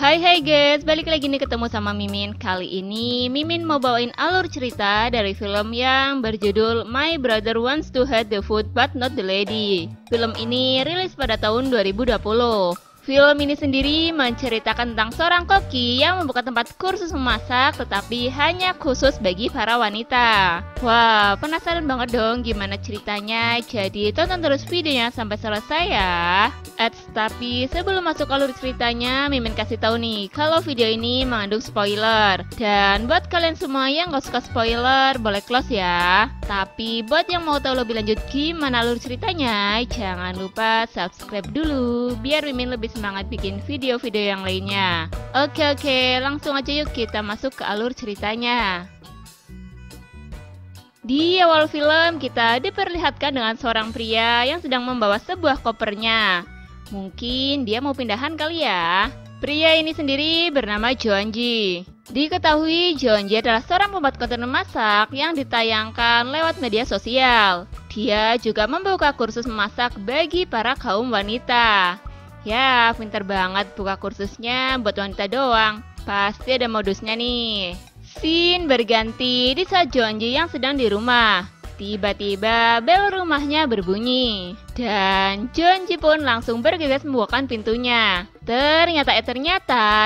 Hai guys, balik lagi nih ketemu sama Mimin. Kali ini Mimin mau bawain alur cerita dari film yang berjudul My Brother Wants to Have the Food But Not the Lady. Film ini rilis pada tahun 2020. Film ini sendiri menceritakan tentang seorang koki yang membuka tempat kursus memasak tetapi hanya khusus bagi para wanita. Wah, penasaran banget dong gimana ceritanya? Jadi tonton terus videonya sampai selesai ya. Tapi sebelum masuk alur ceritanya, Mimin kasih tahu nih kalau video ini mengandung spoiler. Dan buat kalian semua yang gak suka spoiler, boleh close ya. Tapi buat yang mau tahu lebih lanjut gimana alur ceritanya, jangan lupa subscribe dulu biar Mimin lebih semangat bikin video-video yang lainnya. Oke, langsung aja yuk kita masuk ke alur ceritanya. Di awal film kita diperlihatkan dengan seorang pria yang sedang membawa sebuah kopernya. Mungkin dia mau pindahan kali ya. Pria ini sendiri bernama Joanji. Diketahui Joanji adalah seorang pembuat konten memasak yang ditayangkan lewat media sosial. Dia juga membuka kursus memasak bagi para kaum wanita. Ya, pintar banget buka kursusnya buat wanita doang. Pasti ada modusnya nih. Scene berganti di saat Joanji yang sedang di rumah. Tiba-tiba bel rumahnya berbunyi. Dan Joanji pun langsung bergegas membukakan pintunya. Ternyata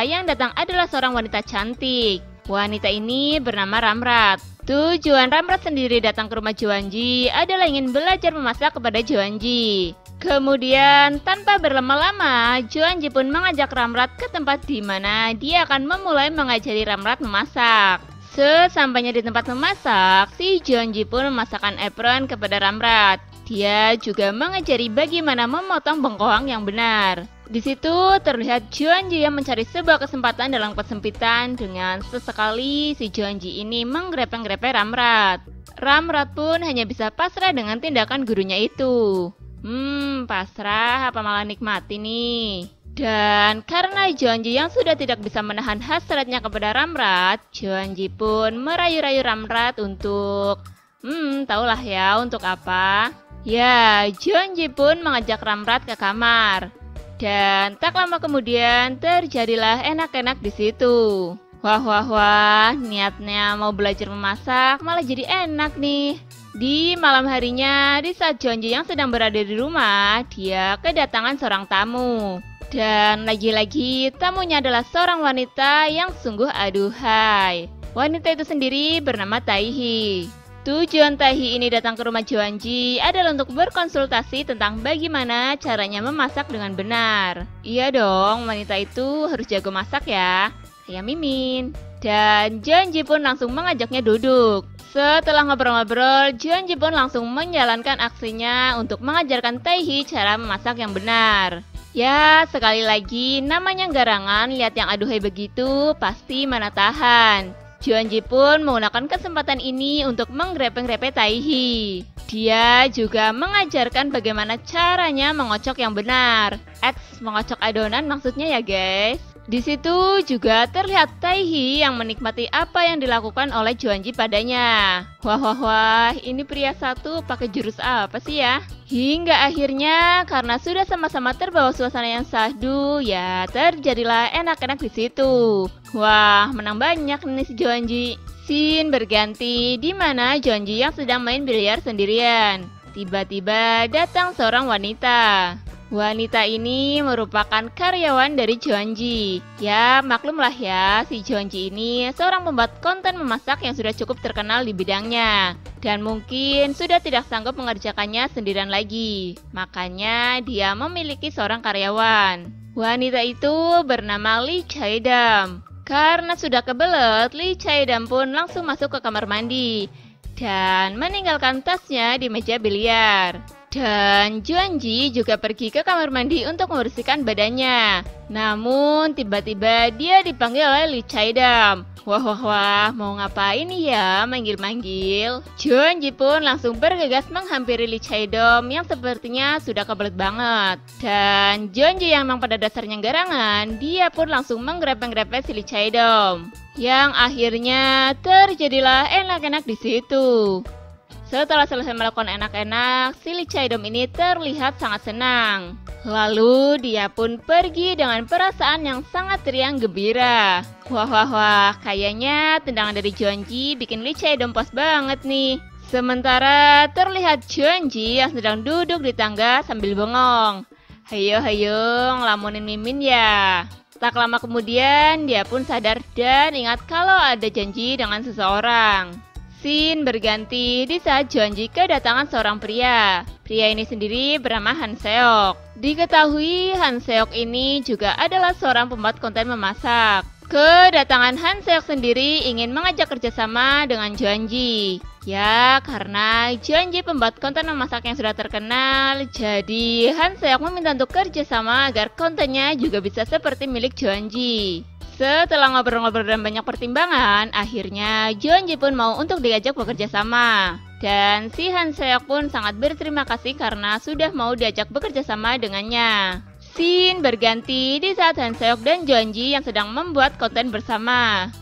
yang datang adalah seorang wanita cantik. Wanita ini bernama Ramrat. Tujuan Ramrat sendiri datang ke rumah Joanji adalah ingin belajar memasak kepada Joanji. Kemudian tanpa berlama-lama, Joanji pun mengajak Ramrat ke tempat di mana dia akan memulai mengajari Ramrat memasak. Sesampainya di tempat memasak, si Joanji pun memasakkan apron kepada Ramrat. Dia juga mengajari bagaimana memotong bengkoang yang benar. Di situ terlihat Joanji yang mencari sebuah kesempatan dalam kesempitan dengan sesekali si Joanji ini menggrepe-grepe Ramrat. Ramrat pun hanya bisa pasrah dengan tindakan gurunya itu. Pasrah apa malah nikmati nih? Dan karena Joanji yang sudah tidak bisa menahan hasratnya kepada Ramrat, Joanji pun merayu-rayu Ramrat untuk tahulah ya untuk apa. Ya, Joanji pun mengajak Ramrat ke kamar. Dan tak lama kemudian terjadilah enak-enak di situ. Wah, niatnya mau belajar memasak malah jadi enak nih. Di malam harinya, di saat Joanji yang sedang berada di rumah, dia kedatangan seorang tamu. Dan lagi-lagi tamunya adalah seorang wanita yang sungguh aduhai. Wanita itu sendiri bernama Taihi. Tujuan Taihi ini datang ke rumah Joanji adalah untuk berkonsultasi tentang bagaimana caranya memasak dengan benar. Iya dong, wanita itu harus jago masak ya. Saya Mimin. Dan Joanji pun langsung mengajaknya duduk. Setelah ngobrol-ngobrol, Joanji pun langsung menjalankan aksinya untuk mengajarkan Taihi cara memasak yang benar. Ya, sekali lagi namanya garangan, lihat yang aduhai begitu pasti mana tahan. Joanji pun menggunakan kesempatan ini untuk menggrepe-grepe Taihi. Dia juga mengajarkan bagaimana caranya mengocok yang benar. Mengocok adonan maksudnya ya guys. Di situ juga terlihat Taihi yang menikmati apa yang dilakukan oleh Joanji padanya. Wah, ini pria satu pakai jurus apa sih ya? Hingga akhirnya karena sudah sama-sama terbawa suasana yang syahdu, ya terjadilah enak-enak di situ. Wah, menang banyak nih si Joanji. Scene berganti di mana Joanji yang sedang main biliar sendirian. Tiba-tiba datang seorang wanita. Wanita ini merupakan karyawan dari Joanji. Ya, maklumlah ya, si Joanji ini seorang pembuat konten memasak yang sudah cukup terkenal di bidangnya. Dan mungkin sudah tidak sanggup mengerjakannya sendirian lagi. Makanya dia memiliki seorang karyawan. Wanita itu bernama Lee Chaedam. Karena sudah kebelet, Lee Chaedam pun langsung masuk ke kamar mandi. Dan meninggalkan tasnya di meja biliar. Dan Joanji juga pergi ke kamar mandi untuk membersihkan badannya. Namun tiba-tiba dia dipanggil oleh Lee Chaedam. Wah, mau ngapain ya manggil-manggil? Joanji pun langsung bergegas menghampiri Lee Chaedam yang sepertinya sudah kebelet banget. Dan Joanji yang memang pada dasarnya garangan, dia pun langsung menggrepe-grepe si Lee Chaedam. Yang akhirnya terjadilah enak-enak di situ. Setelah selesai melakukan enak-enak, si Lee Chaedam ini terlihat sangat senang. Lalu dia pun pergi dengan perasaan yang sangat riang gembira. Wah wah wah, kayaknya tendangan dari Jeonji bikin Lee Chae-dom puas banget nih. Sementara terlihat Jeonji yang sedang duduk di tangga sambil bengong. Hayo hayo, ngelamunin Mimin ya. Tak lama kemudian dia pun sadar dan ingat kalau ada janji dengan seseorang. Scene berganti di saat Jeonji kedatangan seorang pria. Pria ini sendiri bernama Han Seok. Diketahui Han Seok ini juga adalah seorang pembuat konten memasak. Kedatangan Han Seok sendiri ingin mengajak kerjasama dengan Jeonji. Ya, karena Jeonji pembuat konten memasak yang sudah terkenal, jadi Han Seok meminta untuk kerjasama agar kontennya juga bisa seperti milik Jeonji. Setelah ngobrol-ngobrol dan banyak pertimbangan, akhirnya Jeonji pun mau untuk diajak bekerja sama. Dan si Han Seok pun sangat berterima kasih karena sudah mau diajak bekerja sama dengannya. Scene berganti di saat Han Seok dan Jeonji yang sedang membuat konten bersama.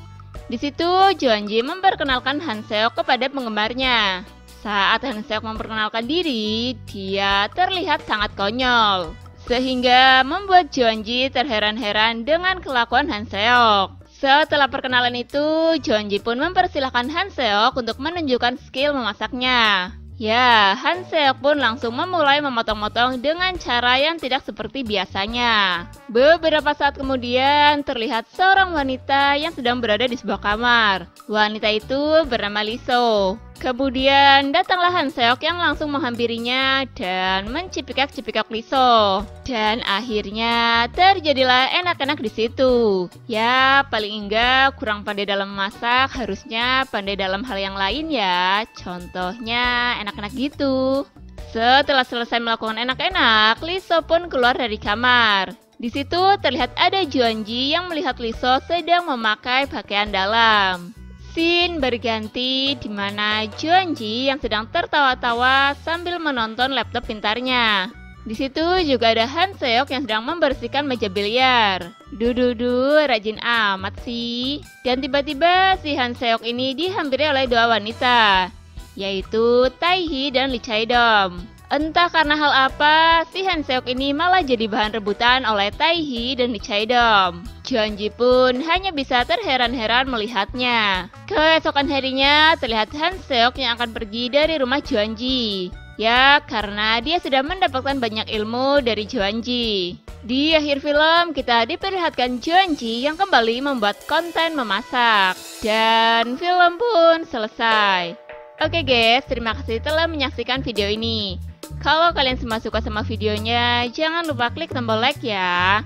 Di situ Jeonji memperkenalkan Han Seok kepada penggemarnya. Saat Han Seok memperkenalkan diri, dia terlihat sangat konyol. Sehingga membuat Jeonji terheran-heran dengan kelakuan Han Seok. Setelah perkenalan itu, Jeonji pun mempersilahkan Han Seok untuk menunjukkan skill memasaknya. Ya, Han Seok pun langsung memulai memotong-motong dengan cara yang tidak seperti biasanya. Beberapa saat kemudian, terlihat seorang wanita yang sedang berada di sebuah kamar. Wanita itu bernama Lee So. Kemudian datanglah Han Seok yang langsung menghampirinya dan mencipikak-cipikak Lee So. Dan akhirnya terjadilah enak-enak di situ. Ya, paling enggak kurang pandai dalam memasak, harusnya pandai dalam hal yang lain ya. Contohnya enak-enak gitu. Setelah selesai melakukan enak-enak, Lee So pun keluar dari kamar. Di situ terlihat ada Jeonji yang melihat Lee So sedang memakai pakaian dalam. Scene berganti di mana Jeonji yang sedang tertawa-tawa sambil menonton laptop pintarnya. Di situ juga ada Han Seok yang sedang membersihkan meja biliar. Dududu, rajin amat sih. Dan tiba-tiba si Han Seok ini dihampiri oleh dua wanita, yaitu Taehi dan Lee Chae-dom. Entah karena hal apa, si Han Seok ini malah jadi bahan rebutan oleh Taehi dan Lee Chae-dom. Jeonji pun hanya bisa terheran-heran melihatnya. Keesokan harinya terlihat Han Seok yang akan pergi dari rumah Jeonji. Ya, karena dia sudah mendapatkan banyak ilmu dari Jeonji. Di akhir film, kita diperlihatkan Jeonji yang kembali membuat konten memasak. Dan film pun selesai. Oke guys, terima kasih telah menyaksikan video ini. Kalau kalian semua suka sama videonya, jangan lupa klik tombol like ya.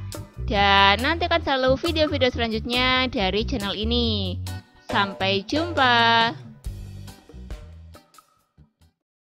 Dan nantikan selalu video-video selanjutnya dari channel ini. Sampai jumpa.